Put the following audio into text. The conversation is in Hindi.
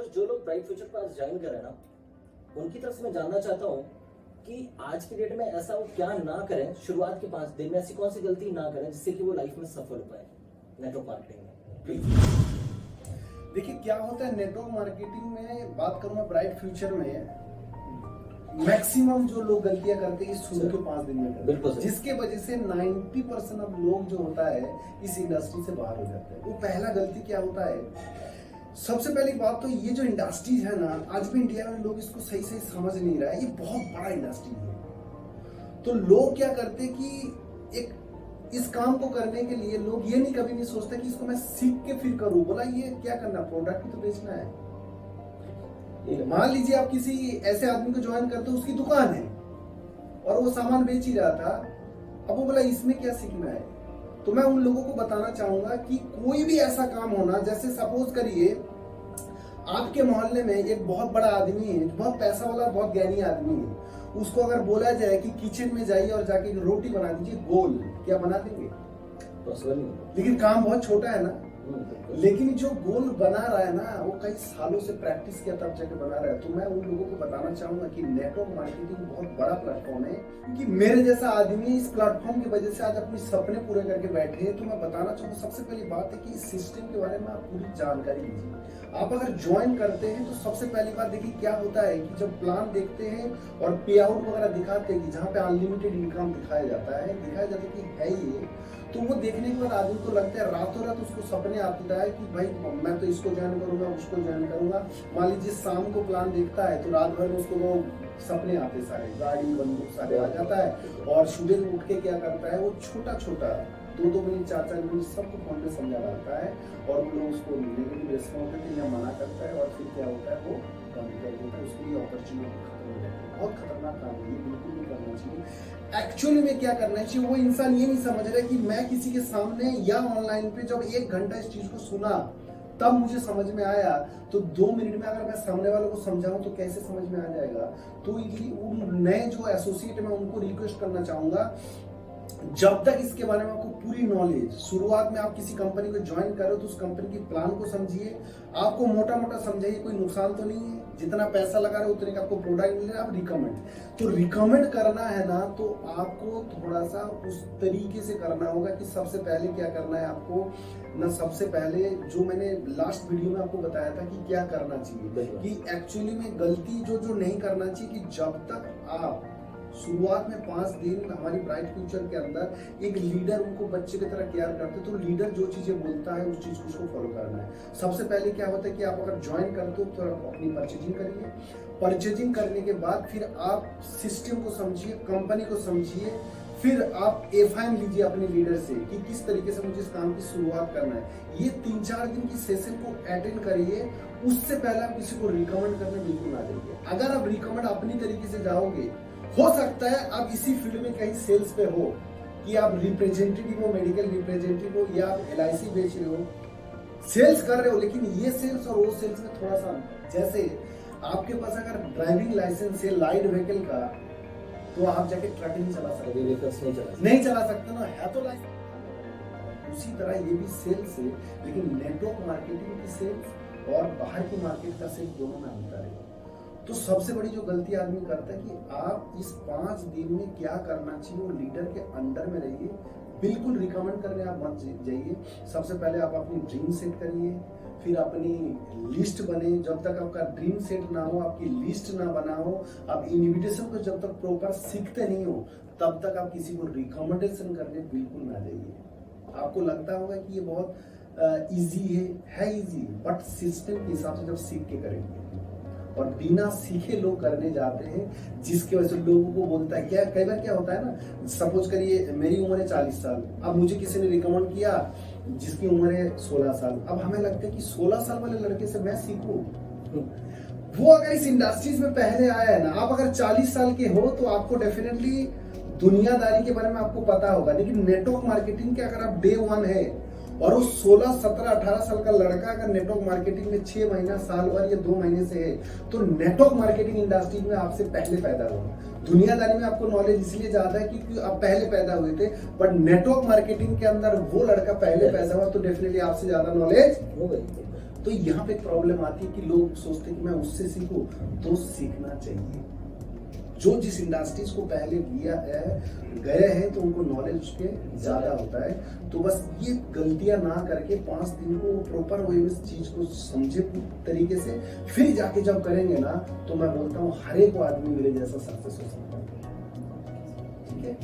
सर जो लोग ब्राइट फ्यूचर पास ज्वाइन कर रहे हैं ना, उनकी तरफ से मैं जानना चाहता हूँ कि आज की डेट में ऐसा वो क्या ना करें, शुरुआत के 5 दिन में ऐसी कौन सी गलती ना करें जिससे कि वो लाइफ में सफल हो पाए नेटवर्क मार्केटिंग में। प्लीज देखिए क्या होता है नेटवर्क मार्केटिंग में, बात करूं मैं ब्राइट फ्यूचर में, मैक्सिमम जो लोग गलतियां करते हैं शुरू के 5 दिन में करते हैं, जिसके वजह से 90% अब लोग जो होता है इस इंडस्ट्री से बाहर हो जाते हैं। वो पहला गलती क्या होता है, सबसे पहली बात तो ये जो इंडस्ट्रीज है ना, आज भी इंडिया में लोग इसको सही से समझ नहीं रहा है, ये बहुत बड़ा इंडस्ट्री है। तो लोग क्या करते कि एक इस काम को करने के लिए लोग ये नहीं कभी नहीं सोचते कि इसको मैं सीख के फिर करूं। बोला ये क्या करना, प्रोडक्ट ही तो बेचना है। मान लीजिए आप किसी ऐसे आदमी को ज्वाइन करते हो, उसकी दुकान है और वो सामान बेच ही रहा था, अब वो बोला इसमें क्या सीखना है। तो मैं उन लोगों को बताना चाहूंगा कि कोई भी ऐसा काम होना, जैसे सपोज करिए आपके मोहल्ले में एक बहुत बड़ा आदमी है, बहुत पैसा वाला बहुत ज्ञानी आदमी है, उसको अगर बोला जाए कि किचन में जाइए और जाके रोटी बना दीजिए गोल, क्या बना देंगे? लेकिन काम बहुत छोटा है ना। लेकिन जो गोल बना रहा है ना, वो कई सालों से प्रैक्टिस किया तब जाके बना रहा है। तो मैं उन लोगों को बताना चाहूंगा कि नेटवर्क मार्केटिंग बहुत बड़ा प्लेटफॉर्म है, क्योंकि मेरे जैसा आदमी इस प्लेटफॉर्म की वजह से आज अपने सपने पूरे करके बैठे हैं। तो मैं बताना चाहूंगा सबसे पहली बात है कि इस सिस्टम के बारे में आप पूरी जानकारी लीजिए। आप अगर ज्वाइन करते हैं तो सबसे पहली बात देखिए क्या होता है कि जब प्लान देखते हैं और पे आउट वगैरह दिखाते हैं कि जहाँ पे अनलिमिटेड इनकम दिखाया जाता है कि है ये, तो वो देखने के बाद आदमी को लगता है रातों रात उसको सपने आता है कि भाई मैं तो इसको ज्वाइन करूंगा, उसको ज्वाइन करूंगा। मान लीजिए शाम को प्लान देखता है तो रात भर में उसको वो सपने आते सारे, गाड़ी बंदूक सारे आ जाता है। और सुबह उठ के क्या करता है, वो छोटा छोटा 2-2 मिनट 4-4 मिनट सबको फोन पे समझा डालता है और वो लोग उसको नेगेटिव रिस्पॉन्स देते हैं या मना करता है और फिर क्या होता है वो बंद कर देता है। उसके लिए अपॉर्चुनिटी खत्म हो जाती है। बहुत खतरनाक काम है, बिल्कुल नहीं करना चाहिए। एक्चुअली में क्या करना चाहिए, वो इंसान ये नहीं समझ रहा कि मैं किसी के सामने या ऑनलाइन पे जब 1 घंटा इस चीज को सुना तब मुझे समझ में आया, तो 2 मिनट में अगर मैं सामने वालों को समझाऊं तो कैसे समझ में आ जाएगा। तो ये उन नए जो एसोसिएट मैं उनको रिक्वेस्ट करना चाहूंगा, जब तक इसके बारे में आपको पूरी नॉलेज, शुरुआत में आप किसी कंपनी को ज्वाइन करो तो उस कंपनी की प्लान को समझिए, आपको मोटा मोटा समझाइए, कोई नुकसान तो नहीं है, जितना पैसा लगा रहे हो उतने का आपको प्रोडक्ट मिल रहा है। आप रिकमेंड, तो रिकमेंड करना है ना, तो आपको थोड़ा सा उस तरीके से करना होगा कि सबसे पहले क्या करना है आपको ना, सबसे पहले जो मैंने लास्ट वीडियो में आपको बताया था कि क्या करना चाहिए, कि एक्चुअली में गलती जो नहीं करना चाहिए, कि जब तक आप शुरुआत में 5 दिन हमारी ब्राइट फ्यूचर के अंदर एक लीडर उनको बच्चे की तरह केयर करते, तो लीडर जो चीजें बोलता है उस चीज को उसको फॉलो करना है। सबसे पहले क्या होता है कि आप अगर ज्वाइन करते हो तो आप अपनी परचेजिंग करिए, परचेजिंग करने के बाद फिर आप सिस्टम को समझिए, कंपनी को समझिए, फिर आप एफआईएम लीजिए अपने लीडर से कि किस तरीके से मुझे इस काम की शुरुआत करना है। ये 3-4 दिन की सेशन को अटेंड करिए, उससे पहले आप किसी को रिकमेंड करने बिल्कुल ना जाइए। अगर आप रिकमेंड अपनी तरीके से जाओगे, हो सकता है आप इसी फील्ड में कहीं सेल्स पे हो, कि आप रिप्रेजेंटेटिव हो, मेडिकल रिप्रेजेंटेटिव हो, या आप LIC बेच रहे हो, सेल्स कर रहे हो, लेकिन ये सेल्स और वो सेल्स में थोड़ा सा, जैसे आपके पास अगर ड्राइविंग लाइसेंस है लाइट व्हीकल का, तो आप जाके ट्रक नहीं चला सकते, नहीं चला सकते ना, है तो लाइसेंस। उसी तरह ये भी सेल्स है, लेकिन नेटवर्क मार्केटिंग की सेल्स और बाहर की मार्केट का सेल्स दोनों में अंतर है। तो सबसे बड़ी जो गलती आदमी करता है कि आप इस 5 दिन में क्या करना चाहिए, वो लीडर के अंडर में रहिए, बिल्कुल रिकमेंड करने आप मत जाइए। सबसे पहले आप अपनी ड्रीम सेट करिए, फिर अपनी लिस्ट बने। जब तक आपका ड्रीम सेट ना हो, आपकी लिस्ट ना बना हो, आप इन्विटेशन को जब तक प्रॉपर सीखते नहीं हो, तब तक आप किसी को रिकमेंडेशन करने बिल्कुल ना जाइए। आपको लगता होगा कि ये बहुत इजी है इजी, बट सिस्टम के हिसाब से जब सीख के करेंगे, और बिना सीखे लोग करने जाते हैं, जिसकी वजह से लोगों को बोलता है क्या, कई बार क्या होता है ना, सपोज करिए मेरी उम्र है 40 साल, अब मुझे किसी ने रिकमेंड किया जिसकी उम्र है 16 साल, अब हमें लगता है कि 16 साल वाले लड़के से मैं सीखूं। वो अगर इस इंडस्ट्रीज में पहले आया है ना, आप अगर 40 साल के हो तो आपको डेफिनेटली दुनियादारी के बारे में आपको पता होगा। लेकिन नेटवर्क मार्केटिंग के अगर आप डे 1 है और वो 16, 17, 18 साल का लड़का अगर नेटवर्क मार्केटिंग में 6 महीना, साल भर या 2 महीने से है, तो नेटवर्क मार्केटिंग इंडस्ट्री में आपसे पहले पैदा हुआ। दुनियादारी में आपको नॉलेज इसलिए ज्यादा है क्योंकि आप पहले पैदा हुए थे, बट नेटवर्क मार्केटिंग के अंदर वो लड़का पहले पैदा हुआ, तो डेफिनेटली आपसे ज्यादा नॉलेज हो गई। तो यहाँ पे प्रॉब्लम आती है कि लोग सोचते हैं कि मैं उससे सीखूं, तो सीखना चाहिए। जो जिस इंडस्ट्रीज को पहले गए हैं तो उनको नॉलेज उसके ज्यादा होता है। तो बस ये गलतियां ना करके 5 दिन को प्रॉपर वे इस चीज को समझे तरीके से, फिर जाके जब करेंगे ना, तो मैं बोलता हूँ हर एक आदमी मेरे जैसा सक्सेस हो सकता है। ठीक है।